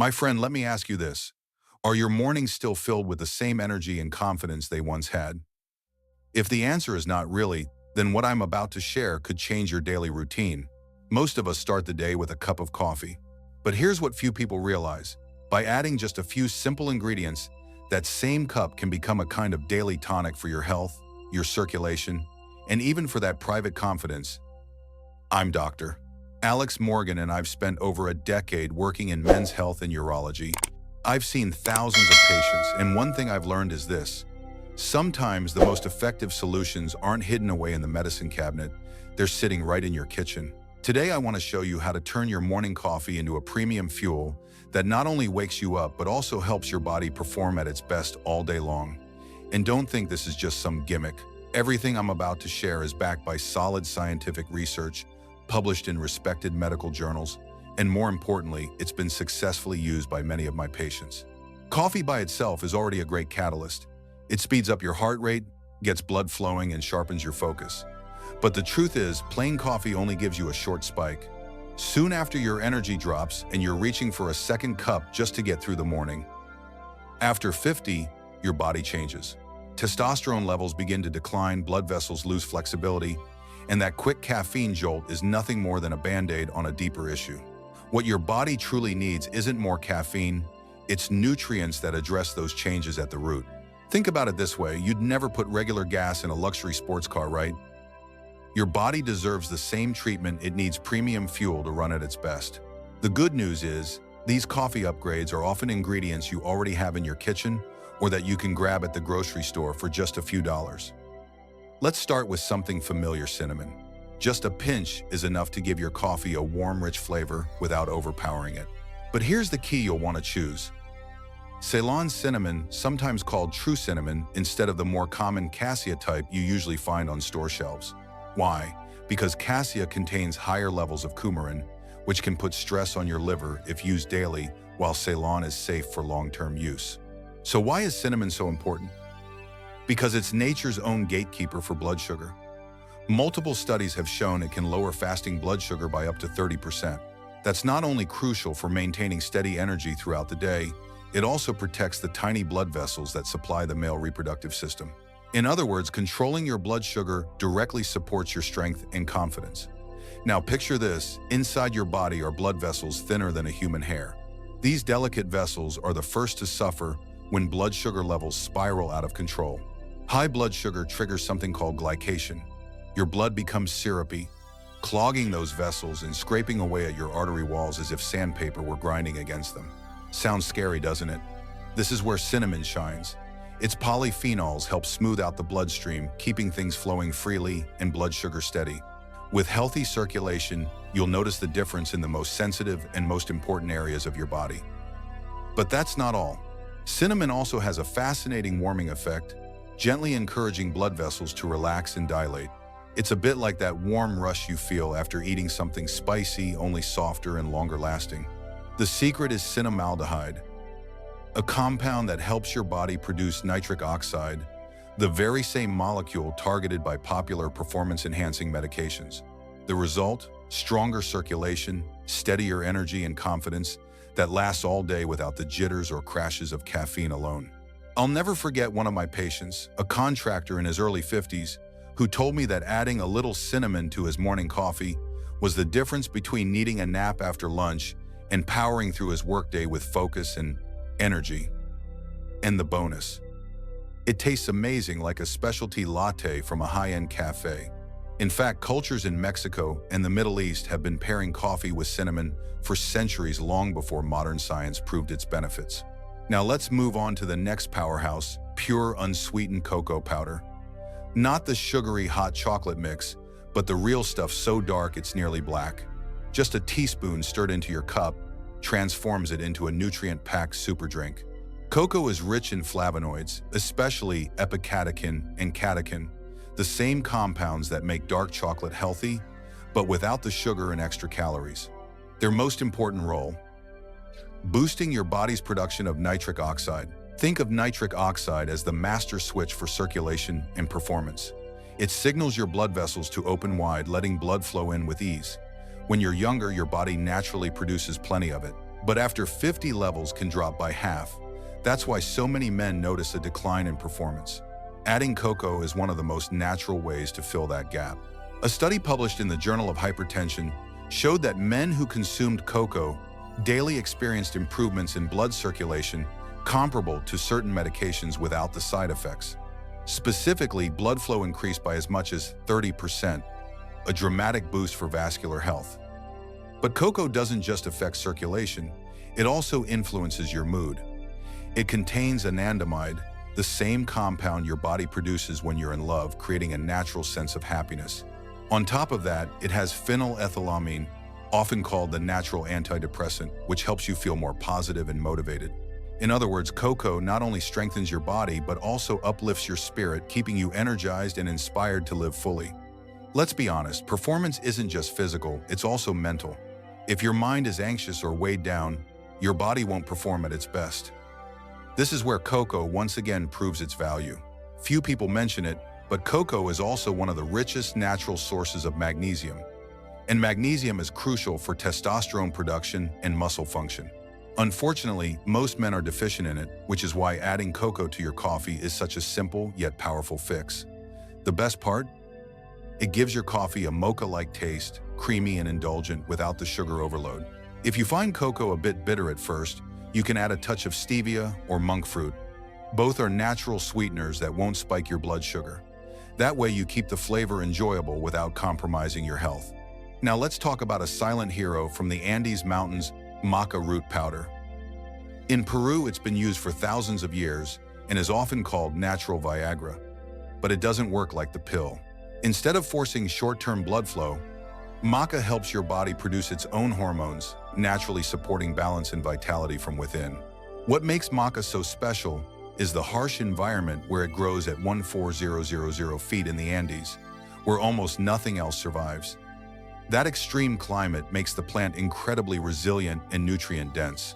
My friend, let me ask you this. Are your mornings still filled with the same energy and confidence they once had? If the answer is not really, then what I'm about to share could change your daily routine. Most of us start the day with a cup of coffee. But here's what few people realize. By adding just a few simple ingredients, that same cup can become a kind of daily tonic for your health, your circulation, and even for that private confidence. I'm Dr. Alex Morgan, and I've spent over a decade working in men's health and urology. I've seen thousands of patients, and one thing I've learned is this. Sometimes the most effective solutions aren't hidden away in the medicine cabinet, they're sitting right in your kitchen. Today I want to show you how to turn your morning coffee into a premium fuel that not only wakes you up but also helps your body perform at its best all day long. And don't think this is just some gimmick. Everything I'm about to share is backed by solid scientific research, published in respected medical journals, and more importantly, it's been successfully used by many of my patients. Coffee by itself is already a great catalyst. It speeds up your heart rate, gets blood flowing, and sharpens your focus. But the truth is, plain coffee only gives you a short spike. Soon after, your energy drops and you're reaching for a second cup just to get through the morning. After 50, your body changes. Testosterone levels begin to decline, blood vessels lose flexibility, and that quick caffeine jolt is nothing more than a band-aid on a deeper issue. What your body truly needs isn't more caffeine, it's nutrients that address those changes at the root. Think about it this way, you'd never put regular gas in a luxury sports car, right? Your body deserves the same treatment, it needs premium fuel to run at its best. The good news is, these coffee upgrades are often ingredients you already have in your kitchen or that you can grab at the grocery store for just a few dollars. Let's start with something familiar, cinnamon. Just a pinch is enough to give your coffee a warm, rich flavor without overpowering it. But here's the key you'll want to choose. Ceylon cinnamon, sometimes called true cinnamon, instead of the more common cassia type you usually find on store shelves. Why? Because cassia contains higher levels of coumarin, which can put stress on your liver if used daily, while Ceylon is safe for long-term use. So why is cinnamon so important? Because it's nature's own gatekeeper for blood sugar. Multiple studies have shown it can lower fasting blood sugar by up to 30%. That's not only crucial for maintaining steady energy throughout the day, it also protects the tiny blood vessels that supply the male reproductive system. In other words, controlling your blood sugar directly supports your strength and confidence. Now picture this, inside your body are blood vessels thinner than a human hair. These delicate vessels are the first to suffer when blood sugar levels spiral out of control. High blood sugar triggers something called glycation. Your blood becomes syrupy, clogging those vessels and scraping away at your artery walls as if sandpaper were grinding against them. Sounds scary, doesn't it? This is where cinnamon shines. Its polyphenols help smooth out the bloodstream, keeping things flowing freely and blood sugar steady. With healthy circulation, you'll notice the difference in the most sensitive and most important areas of your body. But that's not all. Cinnamon also has a fascinating warming effect, gently encouraging blood vessels to relax and dilate. It's a bit like that warm rush you feel after eating something spicy, only softer and longer lasting. The secret is cinnamaldehyde, a compound that helps your body produce nitric oxide, the very same molecule targeted by popular performance-enhancing medications. The result? Stronger circulation, steadier energy and confidence that lasts all day without the jitters or crashes of caffeine alone. I'll never forget one of my patients, a contractor in his early 50s, who told me that adding a little cinnamon to his morning coffee was the difference between needing a nap after lunch and powering through his workday with focus and energy. And the bonus: it tastes amazing, like a specialty latte from a high-end cafe. In fact, cultures in Mexico and the Middle East have been pairing coffee with cinnamon for centuries, long before modern science proved its benefits. Now let's move on to the next powerhouse, pure unsweetened cocoa powder. Not the sugary hot chocolate mix, but the real stuff so dark it's nearly black. Just a teaspoon stirred into your cup transforms it into a nutrient-packed super drink. Cocoa is rich in flavonoids, especially epicatechin and catechin, the same compounds that make dark chocolate healthy, but without the sugar and extra calories. Their most important role: boosting your body's production of nitric oxide. Think of nitric oxide as the master switch for circulation and performance. It signals your blood vessels to open wide, letting blood flow in with ease. When you're younger, your body naturally produces plenty of it. But after 50 levels can drop by half. That's why so many men notice a decline in performance. Adding cocoa is one of the most natural ways to fill that gap. A study published in the Journal of Hypertension showed that men who consumed cocoa daily experienced improvements in blood circulation comparable to certain medications without the side effects. Specifically, blood flow increased by as much as 30%, a dramatic boost for vascular health. But cocoa doesn't just affect circulation, it also influences your mood. It contains anandamide, the same compound your body produces when you're in love, creating a natural sense of happiness. On top of that, it has phenylethylamine, often called the natural antidepressant, which helps you feel more positive and motivated. In other words, cocoa not only strengthens your body, but also uplifts your spirit, keeping you energized and inspired to live fully. Let's be honest, performance isn't just physical, it's also mental. If your mind is anxious or weighed down, your body won't perform at its best. This is where cocoa once again proves its value. Few people mention it, but cocoa is also one of the richest natural sources of magnesium. And magnesium is crucial for testosterone production and muscle function. Unfortunately, most men are deficient in it, which is why adding cocoa to your coffee is such a simple yet powerful fix. The best part? It gives your coffee a mocha-like taste, creamy and indulgent without the sugar overload. If you find cocoa a bit bitter at first, you can add a touch of stevia or monk fruit. Both are natural sweeteners that won't spike your blood sugar. That way you keep the flavor enjoyable without compromising your health. Now let's talk about a silent hero from the Andes Mountains, Maca root powder. In Peru, it's been used for thousands of years and is often called natural Viagra. But it doesn't work like the pill. Instead of forcing short-term blood flow, Maca helps your body produce its own hormones, naturally supporting balance and vitality from within. What makes Maca so special is the harsh environment where it grows at 14,000 feet in the Andes, where almost nothing else survives. That extreme climate makes the plant incredibly resilient and nutrient-dense.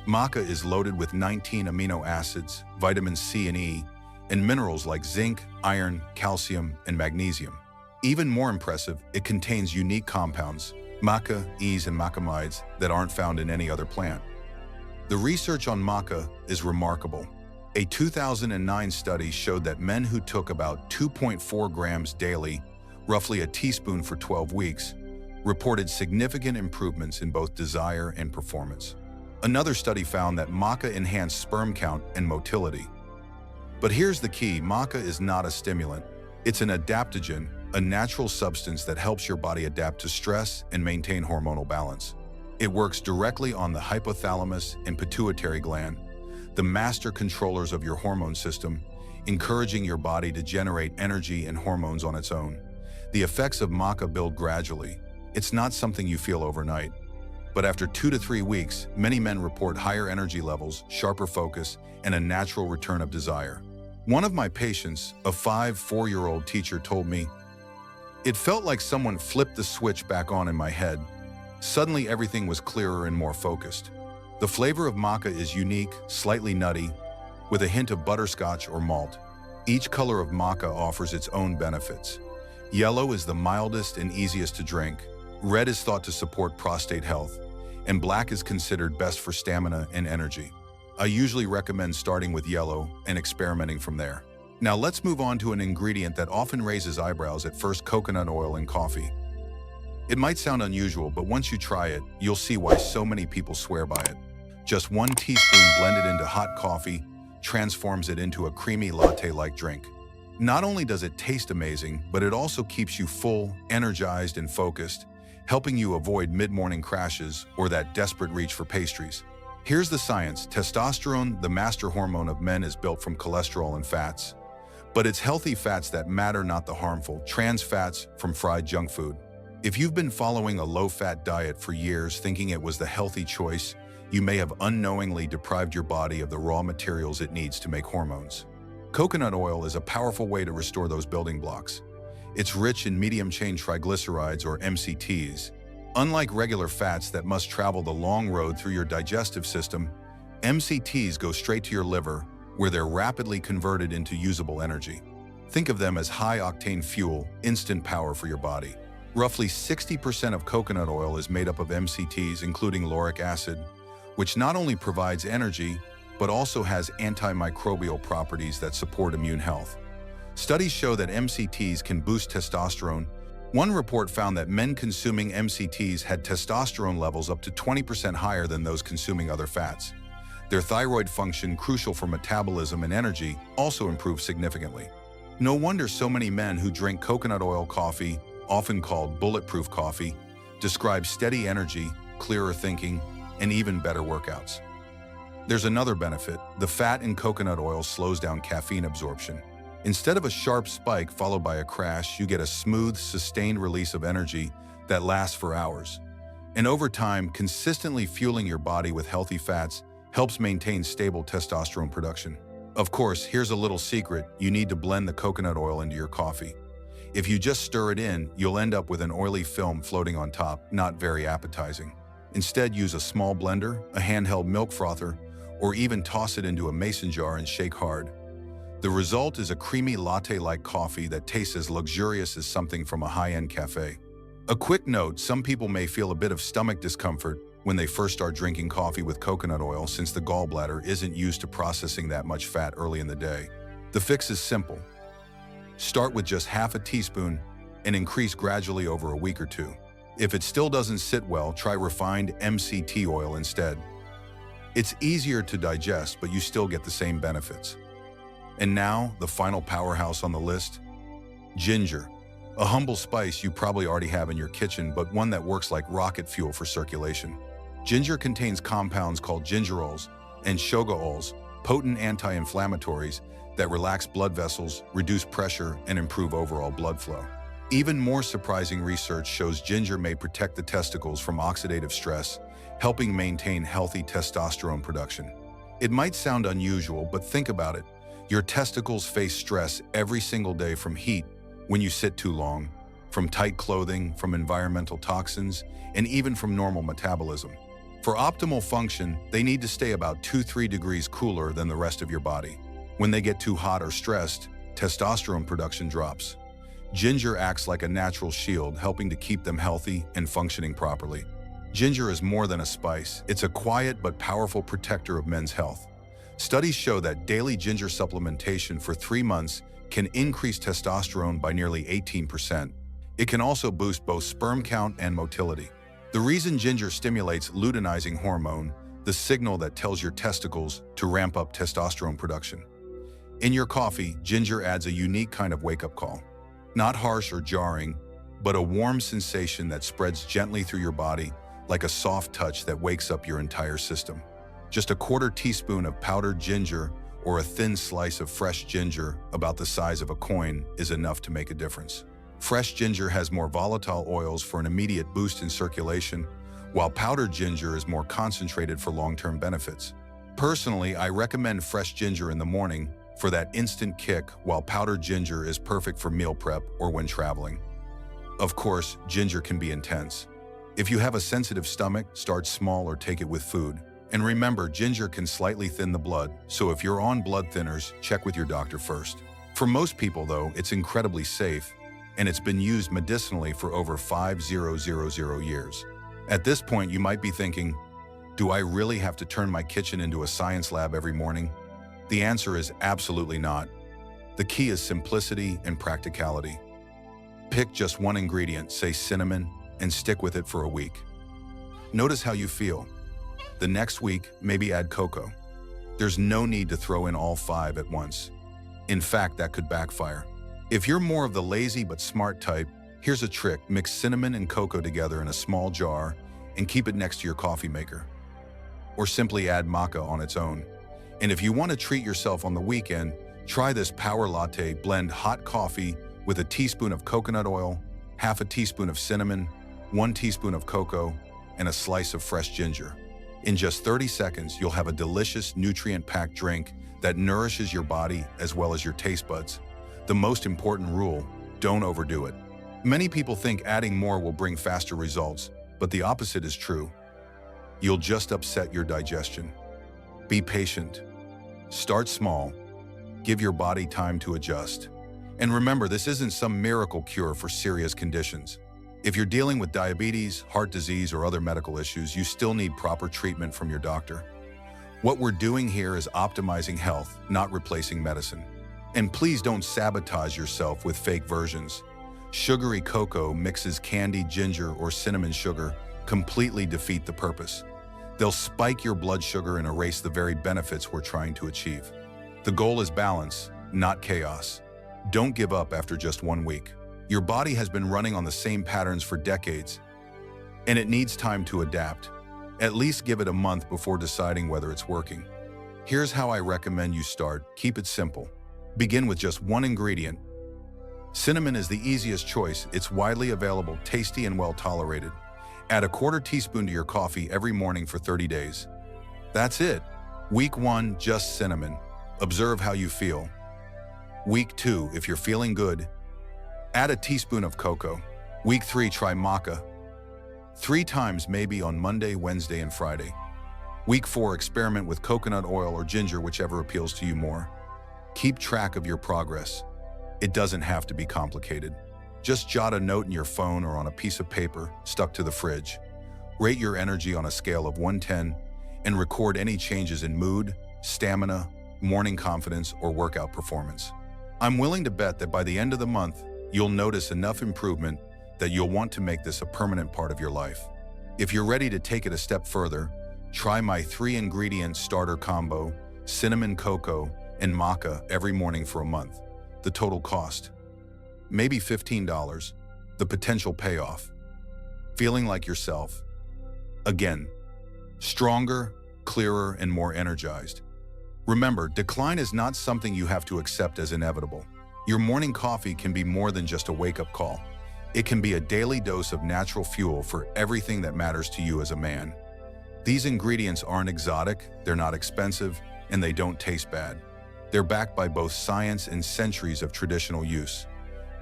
Maca is loaded with 19 amino acids, vitamins C and E, and minerals like zinc, iron, calcium, and magnesium. Even more impressive, it contains unique compounds, maca, E's, and macamides that aren't found in any other plant. The research on maca is remarkable. A 2009 study showed that men who took about 2.4 grams daily, roughly a teaspoon for 12 weeks, reported significant improvements in both desire and performance. Another study found that maca enhanced sperm count and motility. But here's the key, maca is not a stimulant. It's an adaptogen, a natural substance that helps your body adapt to stress and maintain hormonal balance. It works directly on the hypothalamus and pituitary gland, the master controllers of your hormone system, encouraging your body to generate energy and hormones on its own. The effects of maca build gradually. It's not something you feel overnight. But after 2 to 3 weeks, many men report higher energy levels, sharper focus, and a natural return of desire. One of my patients, a 4-year-old teacher, told me, "It felt like someone flipped the switch back on in my head. Suddenly everything was clearer and more focused." The flavor of maca is unique, slightly nutty, with a hint of butterscotch or malt. Each color of maca offers its own benefits. Yellow is the mildest and easiest to drink. Red is thought to support prostate health, and black is considered best for stamina and energy. I usually recommend starting with yellow and experimenting from there. Now let's move on to an ingredient that often raises eyebrows at first: coconut oil in coffee. It might sound unusual, but once you try it, you'll see why so many people swear by it. Just 1 teaspoon blended into hot coffee transforms it into a creamy latte-like drink. Not only does it taste amazing, but it also keeps you full, energized, and focused, helping you avoid mid-morning crashes or that desperate reach for pastries. Here's the science. Testosterone, the master hormone of men, is built from cholesterol and fats. But it's healthy fats that matter, not the harmful trans fats from fried junk food. If you've been following a low-fat diet for years thinking it was the healthy choice, you may have unknowingly deprived your body of the raw materials it needs to make hormones. Coconut oil is a powerful way to restore those building blocks. It's rich in medium-chain triglycerides, or MCTs. Unlike regular fats that must travel the long road through your digestive system, MCTs go straight to your liver, where they're rapidly converted into usable energy. Think of them as high-octane fuel, instant power for your body. Roughly 60% of coconut oil is made up of MCTs, including lauric acid, which not only provides energy, but also has antimicrobial properties that support immune health. Studies show that MCTs can boost testosterone. One report found that men consuming MCTs had testosterone levels up to 20% higher than those consuming other fats. Their thyroid function, crucial for metabolism and energy, also improved significantly. No wonder so many men who drink coconut oil coffee, often called bulletproof coffee, describe steady energy, clearer thinking, and even better workouts. There's another benefit. The fat in coconut oil slows down caffeine absorption. Instead of a sharp spike followed by a crash, you get a smooth, sustained release of energy that lasts for hours. And over time, consistently fueling your body with healthy fats helps maintain stable testosterone production. Of course, here's a little secret: you need to blend the coconut oil into your coffee. If you just stir it in, you'll end up with an oily film floating on top, not very appetizing. Instead, use a small blender, a handheld milk frother, or even toss it into a mason jar and shake hard. The result is a creamy latte-like coffee that tastes as luxurious as something from a high-end cafe. A quick note: some people may feel a bit of stomach discomfort when they first start drinking coffee with coconut oil, since the gallbladder isn't used to processing that much fat early in the day. The fix is simple. Start with just half a teaspoon and increase gradually over a week or two. If it still doesn't sit well, try refined MCT oil instead. It's easier to digest, but you still get the same benefits. And now, the final powerhouse on the list: ginger. A humble spice you probably already have in your kitchen, but one that works like rocket fuel for circulation. Ginger contains compounds called gingerols and shogaols, potent anti-inflammatories that relax blood vessels, reduce pressure, and improve overall blood flow. Even more surprising research shows ginger may protect the testicles from oxidative stress, helping maintain healthy testosterone production. It might sound unusual, but think about it. Your testicles face stress every single day, from heat when you sit too long, from tight clothing, from environmental toxins, and even from normal metabolism. For optimal function, they need to stay about 2-3 degrees cooler than the rest of your body. When they get too hot or stressed, testosterone production drops. Ginger acts like a natural shield, helping to keep them healthy and functioning properly. Ginger is more than a spice. It's a quiet but powerful protector of men's health. Studies show that daily ginger supplementation for 3 months can increase testosterone by nearly 18%. It can also boost both sperm count and motility. The reason ginger stimulates luteinizing hormone, the signal that tells your testicles to ramp up testosterone production. In your coffee, ginger adds a unique kind of wake-up call. Not harsh or jarring, but a warm sensation that spreads gently through your body, like a soft touch that wakes up your entire system. Just a 1/4 teaspoon of powdered ginger or a thin slice of fresh ginger, about the size of a coin, is enough to make a difference. Fresh ginger has more volatile oils for an immediate boost in circulation, while powdered ginger is more concentrated for long-term benefits. Personally, I recommend fresh ginger in the morning for that instant kick, while powdered ginger is perfect for meal prep or when traveling. Of course, ginger can be intense. If you have a sensitive stomach, start small or take it with food. And remember, ginger can slightly thin the blood, so if you're on blood thinners, check with your doctor first. For most people, though, it's incredibly safe, and it's been used medicinally for over 5,000 years. At this point, you might be thinking, do I really have to turn my kitchen into a science lab every morning? The answer is absolutely not. The key is simplicity and practicality. Pick just one ingredient, say cinnamon, and stick with it for a week. Notice how you feel. The next week, maybe add cocoa. There's no need to throw in all 5 at once. In fact, that could backfire. If you're more of the lazy but smart type, here's a trick: mix cinnamon and cocoa together in a small jar and keep it next to your coffee maker. Or simply add Maca on its own. And if you want to treat yourself on the weekend, try this power latte: blend hot coffee with a teaspoon of coconut oil, half a teaspoon of cinnamon, 1 teaspoon of cocoa, and a slice of fresh ginger. In just 30 seconds, you'll have a delicious, nutrient-packed drink that nourishes your body as well as your taste buds. The most important rule: don't overdo it. Many people think adding more will bring faster results, but the opposite is true. You'll just upset your digestion. Be patient. Start small. Give your body time to adjust. And remember, this isn't some miracle cure for serious conditions. If you're dealing with diabetes, heart disease, or other medical issues, you still need proper treatment from your doctor. What we're doing here is optimizing health, not replacing medicine. And please don't sabotage yourself with fake versions. Sugary cocoa mixes candy, ginger, or cinnamon sugar completely defeat the purpose. They'll spike your blood sugar and erase the very benefits we're trying to achieve. The goal is balance, not chaos. Don't give up after just 1 week. Your body has been running on the same patterns for decades, and it needs time to adapt. At least give it a month before deciding whether it's working. Here's how I recommend you start. Keep it simple. Begin with just 1 ingredient. Cinnamon is the easiest choice. It's widely available, tasty, and well tolerated. Add a 1/4 teaspoon to your coffee every morning for 30 days. That's it. Week 1, just cinnamon. Observe how you feel. Week 2, if you're feeling good, add a teaspoon of cocoa. Week 3, try maca. 3 times, maybe on Monday, Wednesday, and Friday. Week 4, experiment with coconut oil or ginger, whichever appeals to you more. Keep track of your progress. It doesn't have to be complicated. Just jot a note in your phone or on a piece of paper stuck to the fridge. Rate your energy on a scale of 1-10 and record any changes in mood, stamina, morning confidence, or workout performance. I'm willing to bet that by the end of the month, you'll notice enough improvement that you'll want to make this a permanent part of your life. If you're ready to take it a step further, try my 3-ingredient starter combo, cinnamon, cocoa, and maca every morning for a month. The total cost, maybe $15. The potential payoff, feeling like yourself. Again, stronger, clearer, and more energized. Remember, decline is not something you have to accept as inevitable. Your morning coffee can be more than just a wake-up call. It can be a daily dose of natural fuel for everything that matters to you as a man. These ingredients aren't exotic, they're not expensive, and they don't taste bad. They're backed by both science and centuries of traditional use.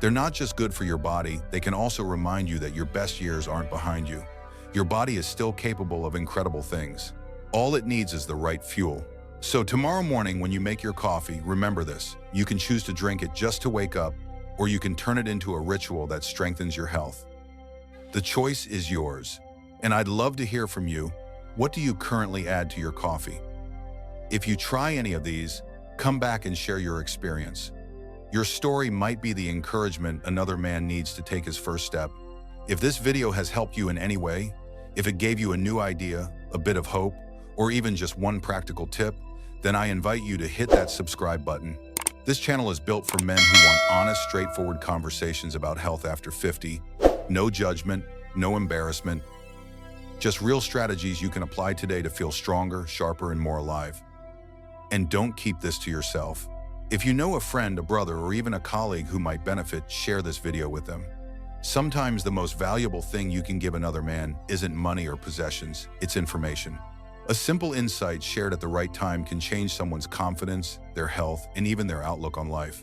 They're not just good for your body, they can also remind you that your best years aren't behind you. Your body is still capable of incredible things. All it needs is the right fuel. So tomorrow morning when you make your coffee, remember this. You can choose to drink it just to wake up, or you can turn it into a ritual that strengthens your health. The choice is yours, and I'd love to hear from you. What do you currently add to your coffee? If you try any of these, come back and share your experience. Your story might be the encouragement another man needs to take his first step. If this video has helped you in any way, if it gave you a new idea, a bit of hope, or even just one practical tip, then I invite you to hit that subscribe button. This channel is built for men who want honest, straightforward conversations about health after 50. No judgment, no embarrassment, just real strategies you can apply today to feel stronger, sharper, and more alive. And don't keep this to yourself. If you know a friend, a brother, or even a colleague who might benefit, share this video with them. Sometimes the most valuable thing you can give another man isn't money or possessions, it's information. A simple insight shared at the right time can change someone's confidence, their health, and even their outlook on life.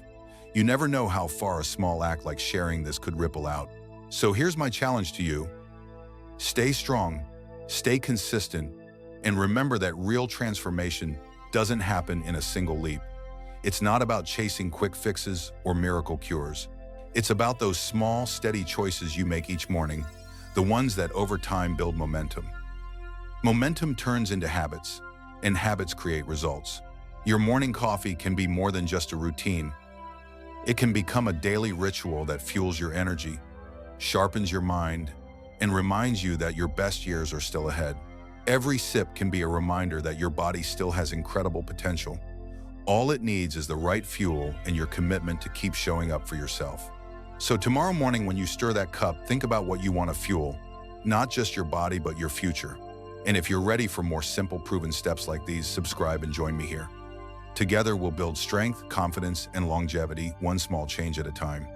You never know how far a small act like sharing this could ripple out. So here's my challenge to you. Stay strong, stay consistent, and remember that real transformation doesn't happen in a single leap. It's not about chasing quick fixes or miracle cures. It's about those small, steady choices you make each morning, the ones that over time build momentum. Momentum turns into habits, and habits create results. Your morning coffee can be more than just a routine. It can become a daily ritual that fuels your energy, sharpens your mind, and reminds you that your best years are still ahead. Every sip can be a reminder that your body still has incredible potential. All it needs is the right fuel and your commitment to keep showing up for yourself. So tomorrow morning when you stir that cup, think about what you want to fuel, not just your body, but your future. And if you're ready for more simple, proven steps like these, subscribe and join me here. Together, we'll build strength, confidence, and longevity, one small change at a time.